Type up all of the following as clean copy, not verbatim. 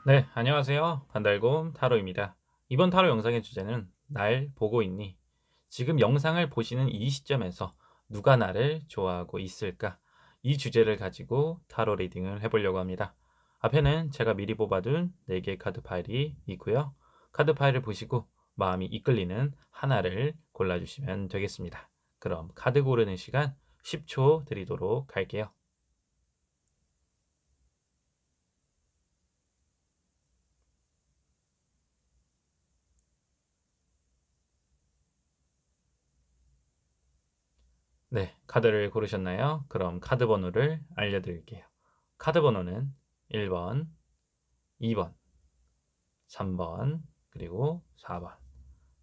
네, 안녕하세요. 반달곰 타로입니다. 이번 타로 영상의 주제는 날 보고 있니? 지금 영상을 보시는 이 시점에서 누가 나를 좋아하고 있을까? 이 주제를 가지고 타로 리딩을 해보려고 합니다. 앞에는 제가 미리 뽑아둔 4개의 카드 파일이 있고요. 카드 파일을 보시고 마음이 이끌리는 하나를 골라주시면 되겠습니다. 그럼 카드 고르는 시간 10초 드리도록 할게요. 네, 카드를 고르셨나요? 그럼 카드 번호를 알려드릴게요. 카드 번호는 1번, 2번, 3번, 그리고 4번.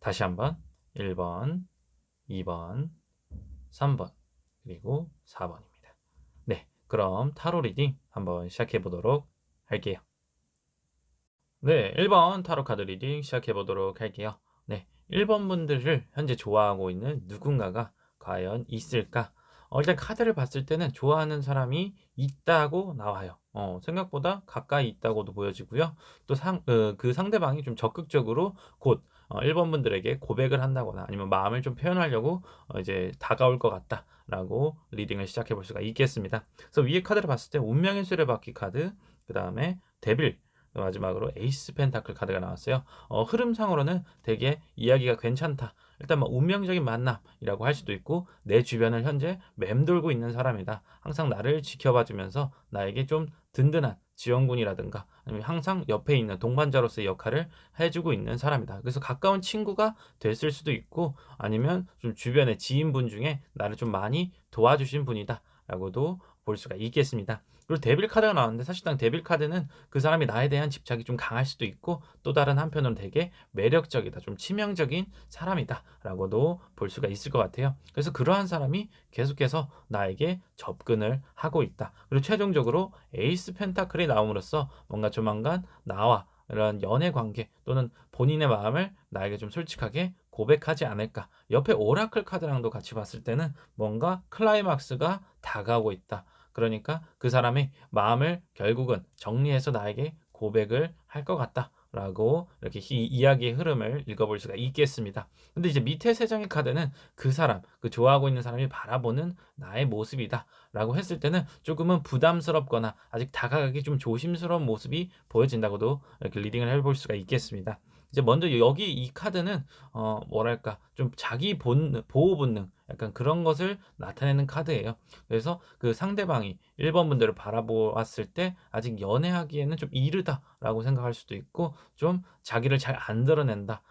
다시 한번 1번, 2번, 3번, 그리고 4번입니다. 네, 그럼 타로 리딩 한번 시작해 보도록 할게요. 네, 1번 타로 카드 리딩 시작해 보도록 할게요. 네, 1번 분들을 현재 좋아하고 있는 누군가가 과연 있을까? 일단 카드를 봤을 때는 좋아하는 사람이 있다고 나와요. 생각보다 가까이 있다고도 보여지고요. 또 그 상대방이 좀 적극적으로 곧 1번 분들에게 고백을 한다거나 아니면 마음을 좀 표현하려고 이제 다가올 것 같다라고 리딩을 시작해 볼 수가 있겠습니다. 그래서 위에 카드를 봤을 때 운명의 수레바퀴 카드, 그 다음에 데빌, 마지막으로 에이스 펜타클 카드가 나왔어요. 흐름상으로는 되게 이야기가 괜찮다. 일단 뭐 운명적인 만남이라고 할 수도 있고 내 주변을 현재 맴돌고 있는 사람이다. 항상 나를 지켜봐 주면서 나에게 좀 든든한 지원군이라든가 아니면 항상 옆에 있는 동반자로서의 역할을 해주고 있는 사람이다. 그래서 가까운 친구가 됐을 수도 있고 아니면 좀 주변의 지인분 중에 나를 좀 많이 도와주신 분이다. 라고도 볼 수가 있겠습니다. 그리고 데빌 카드가 나왔는데 사실상 데빌 카드는 그 사람이 나에 대한 집착이 좀 강할 수도 있고 또 다른 한편으로는 되게 매력적이다, 좀 치명적인 사람이다라고도 볼 수가 있을 것 같아요. 그래서 그러한 사람이 계속해서 나에게 접근을 하고 있다. 그리고 최종적으로 에이스 펜타클이 나옴으로써 뭔가 조만간 나와 이런 연애 관계 또는 본인의 마음을 나에게 좀 솔직하게 고백하지 않을까. 옆에 오라클 카드랑도 같이 봤을 때는 뭔가 클라이막스가 다가오고 있다. 그러니까 그 사람의 마음을 결국은 정리해서 나에게 고백을 할 것 같다. 라고 이렇게 이야기의 흐름을 읽어볼 수가 있겠습니다. 근데 이제 밑에 세 장의 카드는 그 사람, 그 좋아하고 있는 사람이 바라보는 나의 모습이다. 라고 했을 때는 조금은 부담스럽거나 아직 다가가기 좀 조심스러운 모습이 보여진다고도 이렇게 리딩을 해볼 수가 있겠습니다. 이제 먼저 여기 이 카드는 뭐랄까 좀 자기 보호 본능 약간 그런 것을 나타내는 카드예요. 그래서 그 상대방이 1번 분들을 바라보았을 때 아직 연애하기에는 좀 이르다라고 생각할 수도 있고 좀 자기를 잘 안 드러낸다.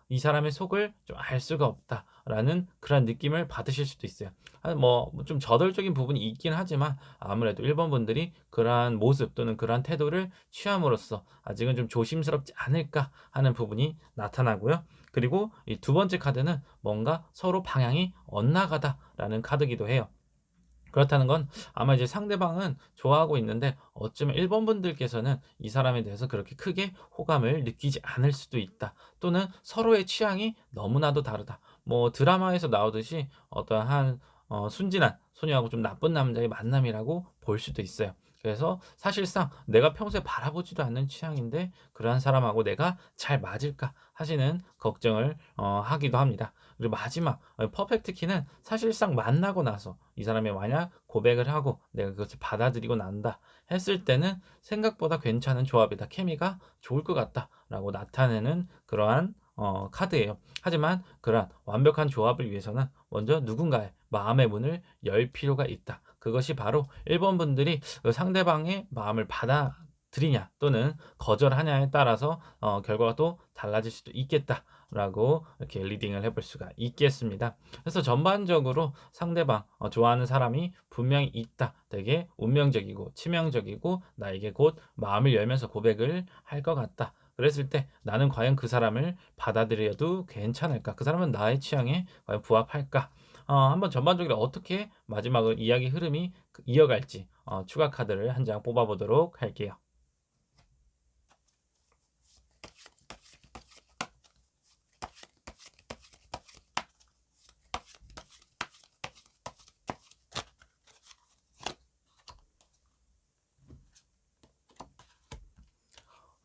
이 사람의 속을 좀 알 수가 없다라는 그런 느낌을 받으실 수도 있어요. 뭐좀 저돌적인 부분이 있긴 하지만 아무래도 1번 분들이 그러한 모습 또는 그러한 태도를 취함으로써 아직은 좀 조심스럽지 않을까 하는 부분이 나타나고요. 그리고 이 두 번째 카드는 뭔가 서로 방향이 엇나가다라는 카드기도 해요. 그렇다는 건 아마 이제 상대방은 좋아하고 있는데 어쩌면 1번 분들께서는 이 사람에 대해서 그렇게 크게 호감을 느끼지 않을 수도 있다. 또는 서로의 취향이 너무나도 다르다. 뭐 드라마에서 나오듯이 어떠한 순진한 소녀하고 좀 나쁜 남자의 만남이라고 볼 수도 있어요. 그래서 사실상 내가 평소에 바라보지도 않는 취향인데 그러한 사람하고 내가 잘 맞을까 하시는 걱정을 하기도 합니다. 그리고 마지막 퍼펙트 키는 사실상 만나고 나서 이 사람이 만약 고백을 하고 내가 그것을 받아들이고 난다 했을 때는 생각보다 괜찮은 조합이다. 케미가 좋을 것 같다라고 나타내는 그러한 카드예요. 하지만 그러한 완벽한 조합을 위해서는 먼저 누군가의 마음의 문을 열 필요가 있다. 그것이 바로 1번 분들이 그 상대방의 마음을 받아들이냐 또는 거절하냐에 따라서 결과가 또 달라질 수도 있겠다. 라고 이렇게 리딩을 해볼 수가 있겠습니다. 그래서 전반적으로 상대방 좋아하는 사람이 분명히 있다. 되게 운명적이고 치명적이고 나에게 곧 마음을 열면서 고백을 할 것 같다. 그랬을 때 나는 과연 그 사람을 받아들여도 괜찮을까? 그 사람은 나의 취향에 과연 부합할까? 한번 전반적으로 어떻게 마지막을 이야기 흐름이 이어갈지 추가 카드를 한 장 뽑아보도록 할게요.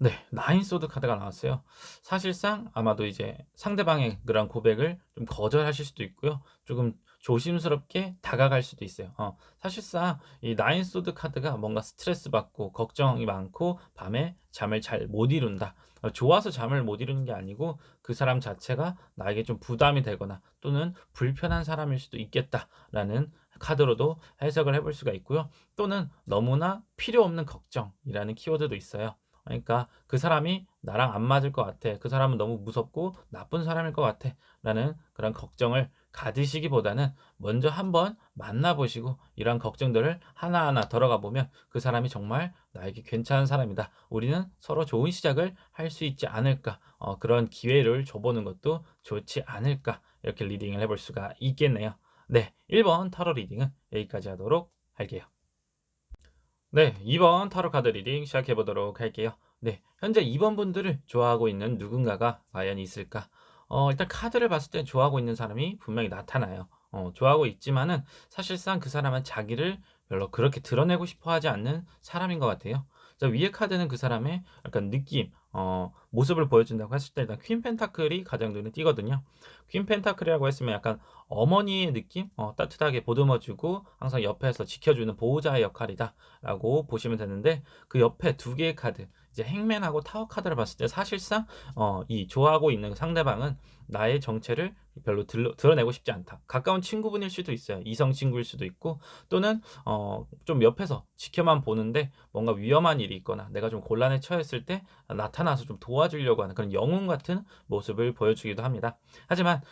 네. 나인 소드 카드가 나왔어요. 사실상 아마도 이제 상대방의 그런 고백을 좀 거절하실 수도 있고요. 조금 조심스럽게 다가갈 수도 있어요. 사실상 이 나인 소드 카드가 뭔가 스트레스 받고 걱정이 많고 밤에 잠을 잘 못 이룬다. 좋아서 잠을 못 이루는 게 아니고 그 사람 자체가 나에게 좀 부담이 되거나 또는 불편한 사람일 수도 있겠다라는 카드로도 해석을 해볼 수가 있고요. 또는 너무나 필요 없는 걱정이라는 키워드도 있어요. 그러니까 '그 사람이 나랑 안 맞을 것 같아. 그 사람은 너무 무섭고 나쁜 사람일 것 같아.'라는 그런 걱정을 가지시기보다는 먼저 한번 만나 보시고 이러한 걱정들을 하나하나 덜어가 보면 '그 사람이 정말 나에게 괜찮은 사람이다. 우리는 서로 좋은 시작을 할 수 있지 않을까. 그런 기회를 줘 보는 것도 좋지 않을까.' 이렇게 리딩을 해볼 수가 있겠네요. 네. 1번 타로 리딩은 여기까지 하도록 할게요. 네. 2번 타로 카드 리딩 시작해 보도록 할게요. 네. 현재 2번 분들을 좋아하고 있는 누군가가 과연 있을까? 일단 카드를 봤을 때 좋아하고 있는 사람이 분명히 나타나요. 좋아하고 있지만은 사실상 그 사람은 자기를 별로 그렇게 드러내고 싶어 하지 않는 사람인 것 같아요. 자, 위에 카드는 그 사람의 약간 느낌, 모습을 보여준다고 했을 때 일단 퀸 펜타클이 가장 눈에 띄거든요. 퀸 펜타클이라고 했으면 약간 어머니의 느낌? 따뜻하게 보듬어 주고 항상 옆에서 지켜주는 보호자의 역할이다라고 보시면 되는데, 그 옆에 두 개의 카드, 이제 행맨하고 타워 카드를 봤을 때 사실상 이 좋아하고 있는 상대방은 나의 정체를 별로 드러내고 싶지 않다. 가까운 친구분일 수도 있어요. 이성 친구일 수도 있고, 또는 좀 옆에서 지켜만 보는데 뭔가 위험한 일이 있거나 내가 좀 곤란에 처했을 때 나타나서 좀 도와주려고 하는 그런 영웅 같은 모습을 보여주기도 합니다. 하지만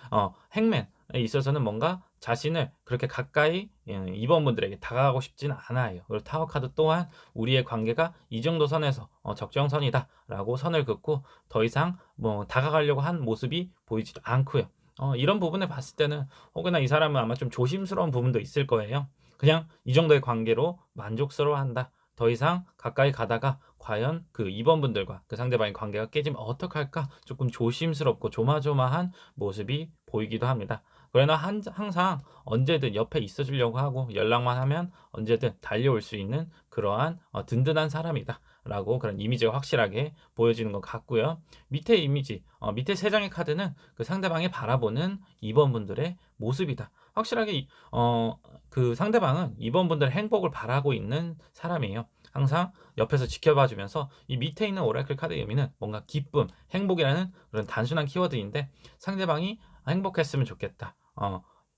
행맨에 있어서는 뭔가 자신을 그렇게 가까이 이번분들에게 다가가고 싶지는 않아요. 그리고 타워 카드 또한 우리의 관계가 이 정도 선에서 적정선이다라고 선을 긋고 더 이상 뭐 다가가려고 한 모습이 보이지도 않고요. 이런 부분을 봤을 때는 혹여나 이 사람은 아마 좀 조심스러운 부분도 있을 거예요. 그냥 이 정도의 관계로 만족스러워한다. 더 이상 가까이 가다가 과연 그 이번분들과 그 상대방의 관계가 깨지면 어떡할까? 조금 조심스럽고 조마조마한 모습이 보이기도 합니다. 그러나 항상 언제든 옆에 있어 주려고 하고 연락만 하면 언제든 달려올 수 있는 그러한 든든한 사람이다라고 그런 이미지가 확실하게 보여지는 것 같고요. 밑에 이미지, 밑에 세 장의 카드는 그 상대방이 바라보는 2번 분들의 모습이다. 확실하게 그 상대방은 2번 분들의 행복을 바라고 있는 사람이에요. 항상 옆에서 지켜봐 주면서, 이 밑에 있는 오라클 카드의 의미는 뭔가 기쁨, 행복이라는 그런 단순한 키워드인데, 상대방이 행복했으면 좋겠다.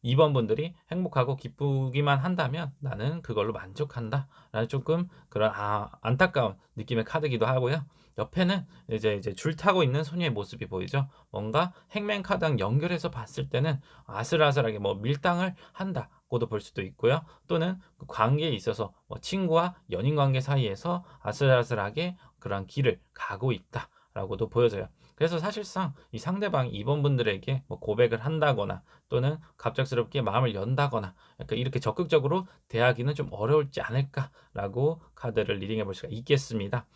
2번 분들이 행복하고 기쁘기만 한다면 나는 그걸로 만족한다. 라는 조금 그런 안타까운 느낌의 카드기도 하고요. 옆에는 이제 줄 타고 있는 소녀의 모습이 보이죠. 뭔가 행맨 카드랑 연결해서 봤을 때는 아슬아슬하게 뭐 밀당을 한다고도 볼 수도 있고요. 또는 그 관계에 있어서 뭐 친구와 연인 관계 사이에서 아슬아슬하게 그런 길을 가고 있다라고도 보여져요. 그래서 사실상 이 상대방이 이번 분들에게 뭐 고백을 한다거나 또는 갑작스럽게 마음을 연다거나 약간 이렇게 적극적으로 대하기는 좀 어려울지 않을까라고 카드를 리딩해 볼 수가 있겠습니다.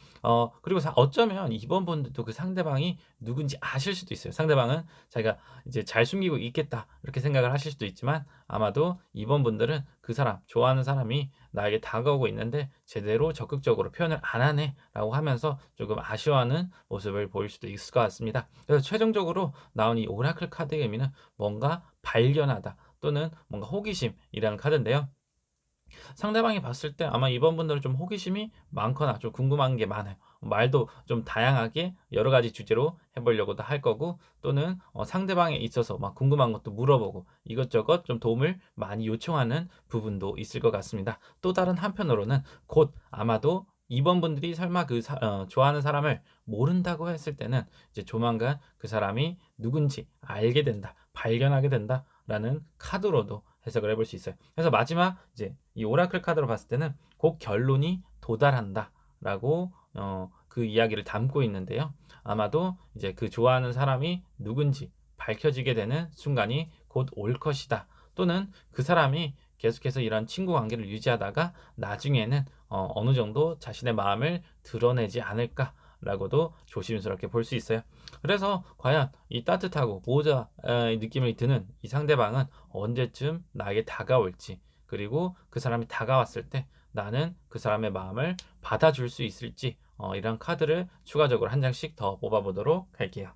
그리고 어쩌면 이번 분들도 그 상대방이 누군지 아실 수도 있어요. 상대방은 자기가 이제 잘 숨기고 있겠다 이렇게 생각을 하실 수도 있지만, 아마도 이번 분들은 그 사람, 좋아하는 사람이 나에게 다가오고 있는데 제대로 적극적으로 표현을 안 하네라고 하면서 조금 아쉬워하는 모습을 보일 수도 있을 것 같습니다. 그래서 최종적으로 나온 이 오라클 카드의 의미는 뭔가 발견하다 또는 뭔가 호기심이라는 카드인데요. 상대방이 봤을 때 아마 이번 분들은 좀 호기심이 많거나 좀 궁금한 게 많아요. 말도 좀 다양하게 여러 가지 주제로 해보려고도 할 거고, 또는 상대방에 있어서 막 궁금한 것도 물어보고 이것저것 좀 도움을 많이 요청하는 부분도 있을 것 같습니다. 또 다른 한편으로는 곧 아마도 이번 분들이 설마 좋아하는 사람을 모른다고 했을 때는 이제 조만간 그 사람이 누군지 알게 된다, 발견하게 된다라는 카드로도 해석을 해볼 수 있어요. 그래서 마지막 이제 이 오라클 카드로 봤을 때는 곧 결론이 도달한다라고 그 이야기를 담고 있는데요. 아마도 이제 그 좋아하는 사람이 누군지 밝혀지게 되는 순간이 곧 올 것이다. 또는 그 사람이 계속해서 이런 친구 관계를 유지하다가 나중에는 어느 정도 자신의 마음을 드러내지 않을까라고도 조심스럽게 볼 수 있어요. 그래서 과연 이 따뜻하고 보호자의 느낌이 드는 이 상대방은 언제쯤 나에게 다가올지, 그리고 그 사람이 다가왔을 때 나는 그 사람의 마음을 받아줄 수 있을지, 이런 카드를 추가적으로 한 장씩 더 뽑아보도록 할게요.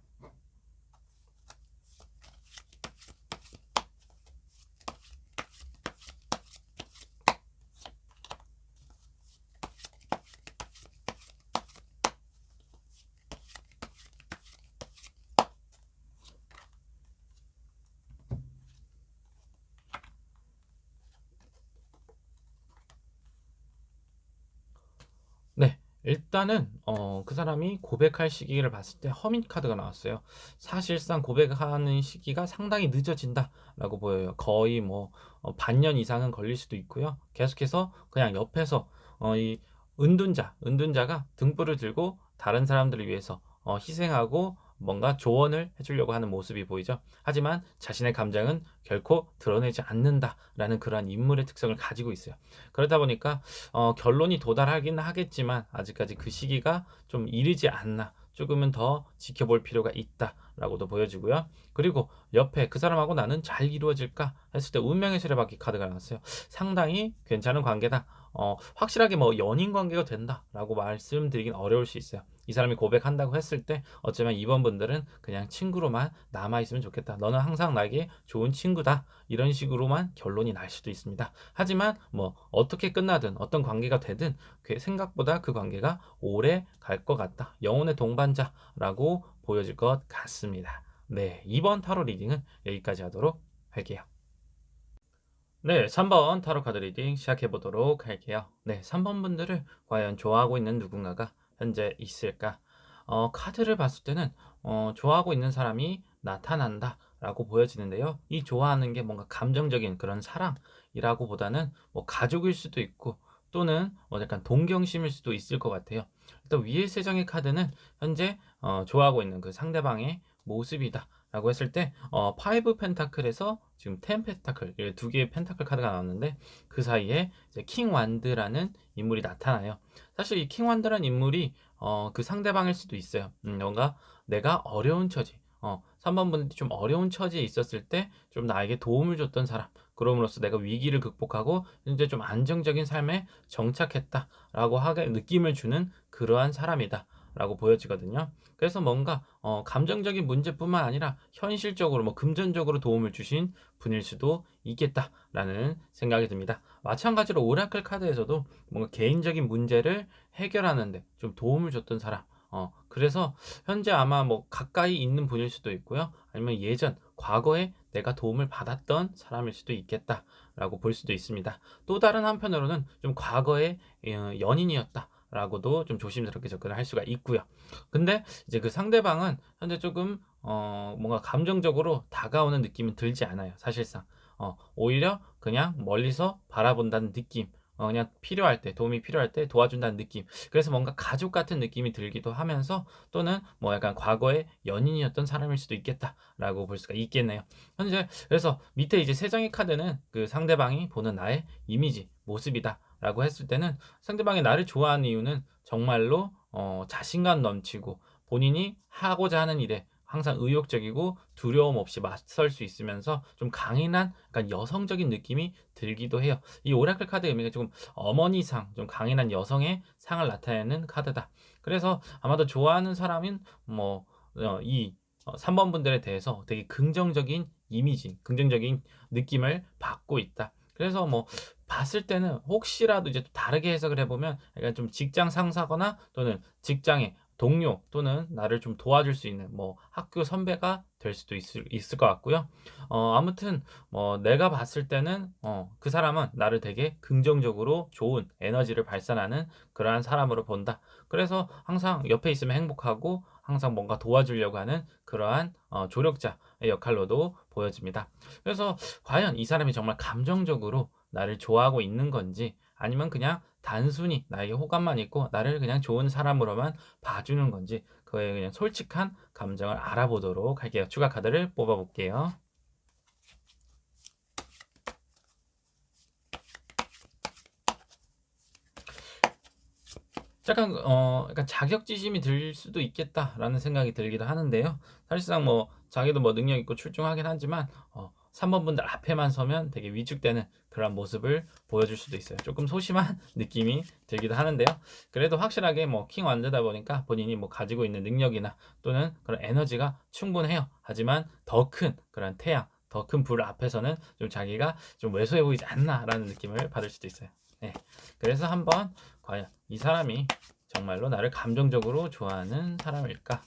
네. 일단은 그 사람이 고백할 시기를 봤을 때 허밋 카드가 나왔어요. 사실상 고백하는 시기가 상당히 늦어진다라고 보여요. 거의 뭐 반년 이상은 걸릴 수도 있고요. 계속해서 그냥 옆에서 이 은둔자가 등불을 들고 다른 사람들을 위해서 희생하고 뭔가 조언을 해 주려고 하는 모습이 보이죠. 하지만 자신의 감정은 결코 드러내지 않는다라는 그러한 인물의 특성을 가지고 있어요. 그러다 보니까 결론이 도달하긴 하겠지만 아직까지 그 시기가 좀 이르지 않나, 조금은 더 지켜볼 필요가 있다라고도 보여지고요. 그리고 옆에 그 사람하고 나는 잘 이루어질까 했을 때 운명의 수레바퀴 카드가 나왔어요. 상당히 괜찮은 관계다. 확실하게 뭐 연인 관계가 된다라고 말씀드리긴 어려울 수 있어요. 이 사람이 고백한다고 했을 때 어쩌면 이번 분들은 그냥 친구로만 남아있으면 좋겠다. 너는 항상 나에게 좋은 친구다. 이런 식으로만 결론이 날 수도 있습니다. 하지만 뭐 어떻게 끝나든 어떤 관계가 되든 생각보다 그 관계가 오래 갈 것 같다. 영혼의 동반자라고 보여질 것 같습니다. 네, 이번 타로 리딩은 여기까지 하도록 할게요. 네, 3번 타로 카드 리딩 시작해 보도록 할게요. 네, 3번 분들을 과연 좋아하고 있는 누군가가 현재 있을까? 카드를 봤을 때는 좋아하고 있는 사람이 나타난다라고 보여지는데요. 이 좋아하는 게 뭔가 감정적인 그런 사랑이라고 보다는 뭐 가족일 수도 있고 또는 뭐 약간 동경심일 수도 있을 것 같아요. 일단 위에 세 장의 카드는 현재 좋아하고 있는 그 상대방의 모습이다. 라고 했을 때 파이브 펜타클에서 지금 텐 펜타클 두 개의 펜타클 카드가 나왔는데 그 사이에 이제 킹 완드라는 인물이 나타나요. 사실 이 킹 완드라는 인물이 그 상대방일 수도 있어요. 뭔가 내가 어려운 처지 3번 분들이 좀 어려운 처지에 있었을 때 좀 나에게 도움을 줬던 사람, 그럼으로써 내가 위기를 극복하고 이제 좀 안정적인 삶에 정착했다라고 하게 느낌을 주는 그러한 사람이다라고 보여지거든요. 그래서 뭔가 감정적인 문제뿐만 아니라 현실적으로 뭐 금전적으로 도움을 주신 분일 수도 있겠다라는 생각이 듭니다. 마찬가지로 오라클 카드에서도 뭔가 개인적인 문제를 해결하는데 좀 도움을 줬던 사람. 그래서 현재 아마 뭐 가까이 있는 분일 수도 있고요. 아니면 예전 과거에 내가 도움을 받았던 사람일 수도 있겠다라고 볼 수도 있습니다. 또 다른 한편으로는 좀 과거의 연인이었다라고도 좀 조심스럽게 접근을 할 수가 있고요. 근데 이제 그 상대방은 현재 조금 뭔가 감정적으로 다가오는 느낌은 들지 않아요. 사실상 오히려 그냥 멀리서 바라본다는 느낌. 그냥 필요할 때, 도움이 필요할 때 도와준다는 느낌. 그래서 뭔가 가족 같은 느낌이 들기도 하면서 또는 뭐 약간 과거의 연인이었던 사람일 수도 있겠다라고 볼 수가 있겠네요. 현재 그래서 밑에 이제 세 장의 카드는 그 상대방이 보는 나의 이미지, 모습이다라고 했을 때는 상대방이 나를 좋아하는 이유는 정말로 자신감 넘치고 본인이 하고자 하는 일에 항상 의욕적이고 두려움 없이 맞설 수 있으면서 좀 강인한 약간 여성적인 느낌이 들기도 해요. 이 오라클 카드 의미가 조금 어머니상, 좀 강인한 여성의 상을 나타내는 카드다. 그래서 아마도 좋아하는 사람인 이 3번 분들에 대해서 되게 긍정적인 이미지, 긍정적인 느낌을 받고 있다. 그래서 뭐 봤을 때는 혹시라도 이제 또 다르게 해석을 해보면 약간 좀 직장 상사거나 또는 직장의 동료 또는 나를 좀 도와줄 수 있는 뭐 학교 선배가 될 수도 있을 것 같고요. 아무튼 뭐 내가 봤을 때는 그 사람은 나를 되게 긍정적으로 좋은 에너지를 발산하는 그러한 사람으로 본다. 그래서 항상 옆에 있으면 행복하고 항상 뭔가 도와주려고 하는 그러한 조력자의 역할로도 보여집니다. 그래서 과연 이 사람이 정말 감정적으로 나를 좋아하고 있는 건지 아니면 그냥 단순히 나에게 호감만 있고 나를 그냥 좋은 사람으로만 봐주는 건지 그의 그냥 솔직한 감정을 알아보도록 할게요. 추가 카드를 뽑아볼게요. 약간 자격지심이 들 수도 있겠다라는 생각이 들기도 하는데요. 사실상 뭐 자기도 뭐 능력 있고 출중하긴 하지만 3번 분들 앞에만 서면 되게 위축되는 그런 모습을 보여줄 수도 있어요. 조금 소심한 느낌이 들기도 하는데요. 그래도 확실하게 뭐 킹 완드다 보니까 본인이 뭐 가지고 있는 능력이나 또는 그런 에너지가 충분해요. 하지만 더 큰 그런 태양, 더 큰 불 앞에서는 좀 자기가 좀 왜소해 보이지 않나라는 느낌을 받을 수도 있어요. 네. 그래서 한번 과연 이 사람이 정말로 나를 감정적으로 좋아하는 사람일까?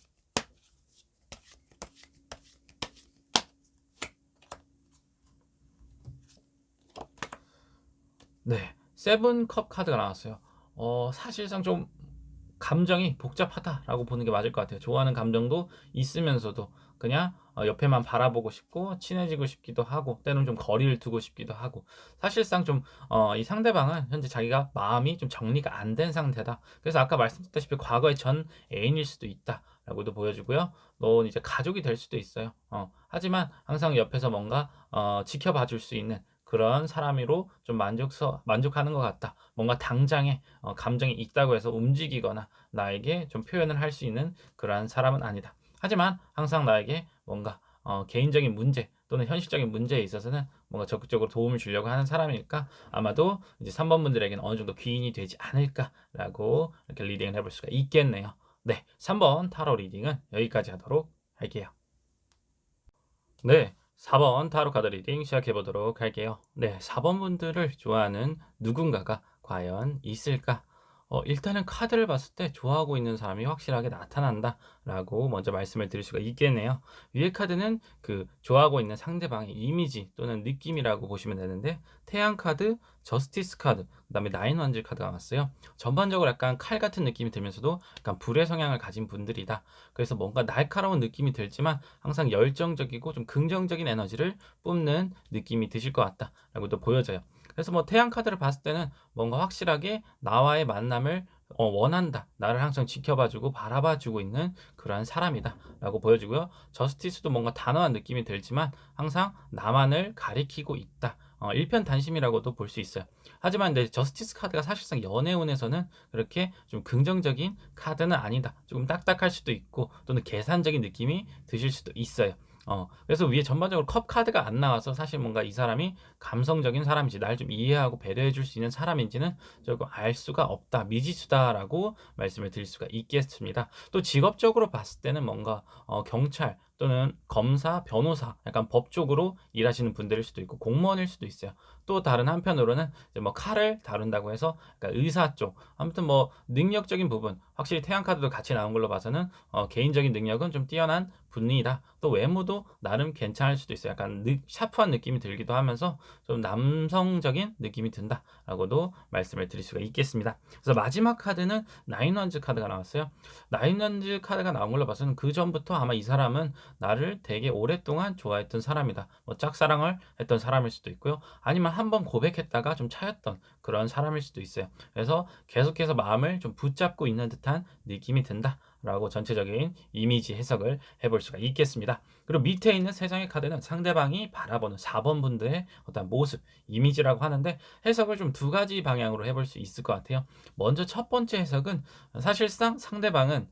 네. 세븐컵 카드가 나왔어요. 사실상 좀 감정이 복잡하다라고 보는 게 맞을 것 같아요. 좋아하는 감정도 있으면서도 그냥 옆에만 바라보고 싶고 친해지고 싶기도 하고 때로는 좀 거리를 두고 싶기도 하고 사실상 좀 이 상대방은 현재 자기가 마음이 좀 정리가 안 된 상태다. 그래서 아까 말씀드렸다시피 과거의 전 애인일 수도 있다라고도 보여주고요. 너 이제 가족이 될 수도 있어요. 하지만 항상 옆에서 뭔가 지켜봐 줄 수 있는 그런 사람으로 좀 만족하는 것 같다. 뭔가 당장에 감정이 있다고 해서 움직이거나 나에게 좀 표현을 할 수 있는 그러한 사람은 아니다. 하지만 항상 나에게 뭔가 개인적인 문제 또는 현실적인 문제에 있어서는 뭔가 적극적으로 도움을 주려고 하는 사람이니까 아마도 이제 3번 분들에게는 어느 정도 귀인이 되지 않을까라고 이렇게 리딩을 해볼 수가 있겠네요. 네, 3번 타로 리딩은 여기까지 하도록 할게요. 네, 4번 타로 카드 리딩 시작해 보도록 할게요. 네, 4번 분들을 좋아하는 누군가가 과연 있을까? 일단은 카드를 봤을 때 좋아하고 있는 사람이 확실하게 나타난다라고 먼저 말씀을 드릴 수가 있겠네요. 위에 카드는 그 좋아하고 있는 상대방의 이미지 또는 느낌이라고 보시면 되는데 태양 카드, 저스티스 카드, 그다음에 나인 원즈 카드가 나왔어요. 전반적으로 약간 칼 같은 느낌이 들면서도 약간 불의 성향을 가진 분들이다. 그래서 뭔가 날카로운 느낌이 들지만 항상 열정적이고 좀 긍정적인 에너지를 뿜는 느낌이 드실 것 같다라고도 보여져요. 그래서 뭐 태양 카드를 봤을 때는 뭔가 확실하게 나와의 만남을 원한다. 나를 항상 지켜봐주고 바라봐주고 있는 그러한 사람이다라고 보여주고요. 저스티스도 뭔가 단호한 느낌이 들지만 항상 나만을 가리키고 있다. 일편단심이라고도 볼 수 있어요. 하지만 내 저스티스 카드가 사실상 연애운에서는 그렇게 좀 긍정적인 카드는 아니다. 조금 딱딱할 수도 있고 또는 계산적인 느낌이 드실 수도 있어요. 그래서 위에 전반적으로 컵 카드가 안 나와서 사실 뭔가 이 사람이 감성적인 사람인지 날 좀 이해하고 배려해 줄 수 있는 사람인지는 조금 알 수가 없다. 미지수다라고 말씀을 드릴 수가 있겠습니다. 또 직업적으로 봤을 때는 뭔가 경찰 또는 검사, 변호사, 약간 법 쪽으로 일하시는 분들일 수도 있고 공무원일 수도 있어요. 또 다른 한편으로는 이제 뭐 칼을 다룬다고 해서 그러니까 의사 쪽, 아무튼 뭐 능력적인 부분, 확실히 태양 카드도 같이 나온 걸로 봐서는 개인적인 능력은 좀 뛰어난 분이다. 또 외모도 나름 괜찮을 수도 있어요. 약간 샤프한 느낌이 들기도 하면서 좀 남성적인 느낌이 든다라고도 말씀을 드릴 수가 있겠습니다. 그래서 마지막 카드는 나인 원즈 카드가 나왔어요. 나인 원즈 카드가 나온 걸로 봐서는 그 전부터 아마 이 사람은 나를 되게 오랫동안 좋아했던 사람이다. 뭐 짝사랑을 했던 사람일 수도 있고요. 아니면 한번 고백했다가 좀 차였던 그런 사람일 수도 있어요. 그래서 계속해서 마음을 좀 붙잡고 있는 듯한 느낌이 든다라고 전체적인 이미지 해석을 해볼 수가 있겠습니다. 그리고 밑에 있는 세 장의 카드는 상대방이 바라보는 4번 분들의 어떤 모습, 이미지라고 하는데 해석을 좀 두 가지 방향으로 해볼 수 있을 것 같아요. 먼저 첫 번째 해석은 사실상 상대방은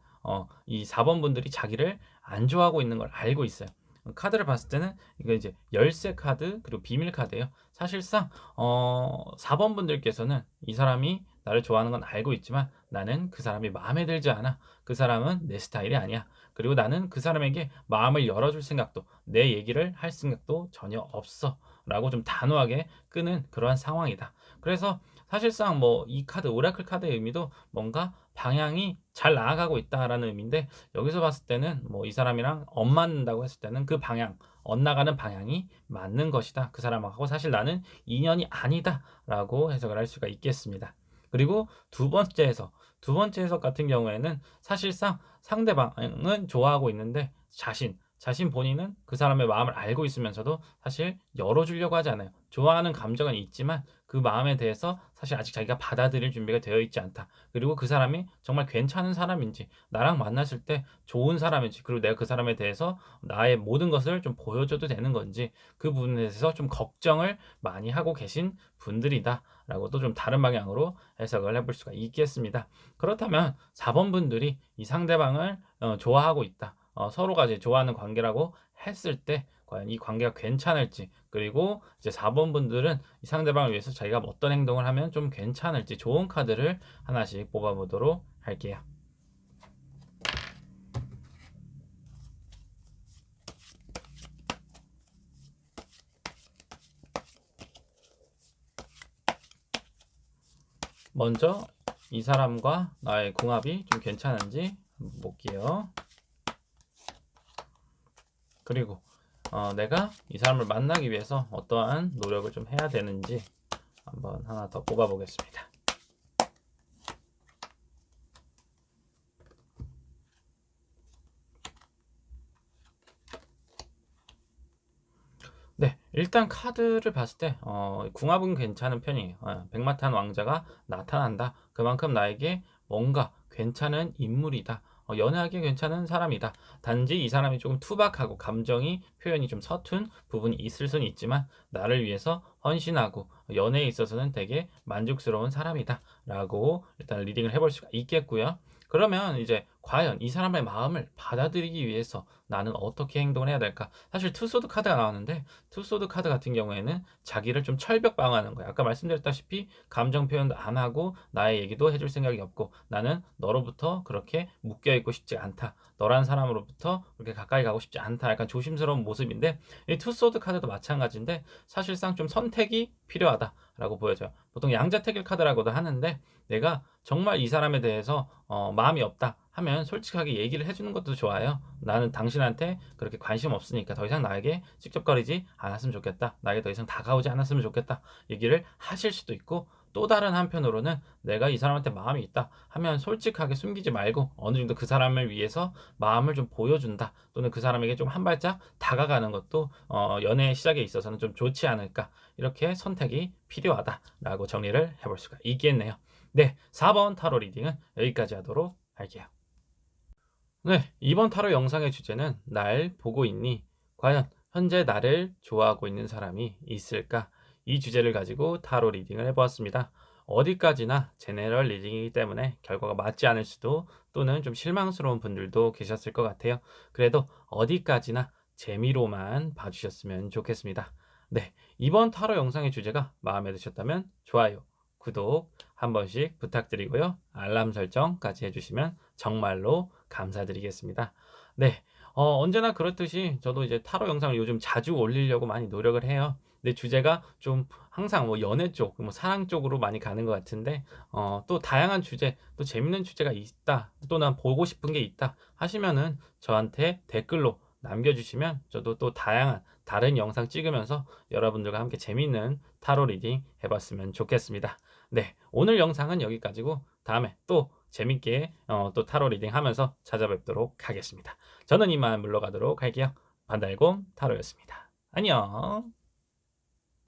이 4번 분들이 자기를 안 좋아하고 있는 걸 알고 있어요. 카드를 봤을 때는 이거 이제 열쇠 카드 그리고 비밀 카드예요. 사실상 4번 분들께서는 이 사람이 나를 좋아하는 건 알고 있지만 나는 그 사람이 마음에 들지 않아. 그 사람은 내 스타일이 아니야. 그리고 나는 그 사람에게 마음을 열어줄 생각도 내 얘기를 할 생각도 전혀 없어. 라고 좀 단호하게 끄는 그러한 상황이다. 그래서 사실상 뭐 이 카드 오라클 카드의 의미도 뭔가 방향이 잘 나아가고 있다라는 의미인데 여기서 봤을 때는 뭐 이 사람이랑 엇맞는다고 했을 때는 그 방향 엇나가는 방향이 맞는 것이다. 그 사람하고 사실 나는 인연이 아니다라고 해석을 할 수가 있겠습니다. 그리고 두 번째 해석 같은 경우에는 사실상 상대방은 좋아하고 있는데 자신 본인은 그 사람의 마음을 알고 있으면서도 사실 열어주려고 하지 않아요. 좋아하는 감정은 있지만 그 마음에 대해서 사실 아직 자기가 받아들일 준비가 되어 있지 않다. 그리고 그 사람이 정말 괜찮은 사람인지, 나랑 만났을 때 좋은 사람인지, 그리고 내가 그 사람에 대해서 나의 모든 것을 좀 보여줘도 되는 건지, 그 부분에 대해서 좀 걱정을 많이 하고 계신 분들이다. 라고도 좀 다른 방향으로 해석을 해볼 수가 있겠습니다. 그렇다면 4번 분들이 이 상대방을 좋아하고 있다. 서로가 이제 좋아하는 관계라고 했을 때 과연 이 관계가 괜찮을지, 그리고 이제 4번 분들은 이 상대방을 위해서 자기가 어떤 행동을 하면 좀 괜찮을지 좋은 카드를 하나씩 뽑아보도록 할게요. 먼저 이 사람과 나의 궁합이 좀 괜찮은지 한번 볼게요. 그리고 내가 이 사람을 만나기 위해서 어떠한 노력을 좀 해야 되는지 한번 하나 더 뽑아 보겠습니다. 네, 일단 카드를 봤을 때 궁합은 괜찮은 편이에요. 백마탄 왕자가 나타난다. 그만큼 나에게 뭔가 괜찮은 인물이다. 연애하기 괜찮은 사람이다. 단지 이 사람이 조금 투박하고 감정이 표현이 좀 서툰 부분이 있을 수는 있지만 나를 위해서 헌신하고 연애에 있어서는 되게 만족스러운 사람이다. 라고 일단 리딩을 해볼 수가 있겠고요. 그러면 이제 과연 이 사람의 마음을 받아들이기 위해서 나는 어떻게 행동을 해야 될까? 사실 투소드 카드가 나왔는데 투소드 카드 같은 경우에는 자기를 좀 철벽방어하는 거야. 아까 말씀드렸다시피 감정 표현도 안 하고 나의 얘기도 해줄 생각이 없고 나는 너로부터 그렇게 묶여있고 싶지 않다. 너란 사람으로부터 그렇게 가까이 가고 싶지 않다. 약간 조심스러운 모습인데 이 투소드 카드도 마찬가지인데 사실상 좀 선택이 필요하다라고 보여져요. 보통 양자택일 카드라고도 하는데 내가 정말 이 사람에 대해서 마음이 없다 하면 솔직하게 얘기를 해주는 것도 좋아요. 나는 당신한테 그렇게 관심 없으니까 더 이상 나에게 직접거리지 않았으면 좋겠다. 나에게 더 이상 다가오지 않았으면 좋겠다. 얘기를 하실 수도 있고 또 다른 한편으로는 내가 이 사람한테 마음이 있다 하면 솔직하게 숨기지 말고 어느 정도 그 사람을 위해서 마음을 좀 보여준다. 또는 그 사람에게 좀 한 발짝 다가가는 것도 연애 시작에 있어서는 좀 좋지 않을까. 이렇게 선택이 필요하다라고 정리를 해볼 수가 있겠네요. 네, 4번 타로 리딩은 여기까지 하도록 할게요. 네, 이번 타로 영상의 주제는 날 보고 있니? 과연 현재 나를 좋아하고 있는 사람이 있을까? 이 주제를 가지고 타로 리딩을 해보았습니다. 어디까지나 제네럴 리딩이기 때문에 결과가 맞지 않을 수도 또는 좀 실망스러운 분들도 계셨을 것 같아요. 그래도 어디까지나 재미로만 봐주셨으면 좋겠습니다. 네, 이번 타로 영상의 주제가 마음에 드셨다면 좋아요, 구독 한 번씩 부탁드리고요. 알람 설정까지 해주시면 정말로 감사드리겠습니다. 네, 언제나 그렇듯이 저도 이제 타로 영상을 요즘 자주 올리려고 많이 노력을 해요. 근데 주제가 좀 항상 뭐 연애 쪽, 뭐 사랑 쪽으로 많이 가는 것 같은데 또 다양한 주제, 또 재밌는 주제가 있다, 또 난 보고 싶은 게 있다 하시면은 저한테 댓글로 남겨주시면 저도 또 다양한 다른 영상 찍으면서 여러분들과 함께 재밌는 타로 리딩 해봤으면 좋겠습니다. 네, 오늘 영상은 여기까지고 다음에 또 재밌게 또 타로 리딩 하면서 찾아뵙도록 하겠습니다. 저는 이만 물러가도록 할게요. 반달곰 타로였습니다. 안녕.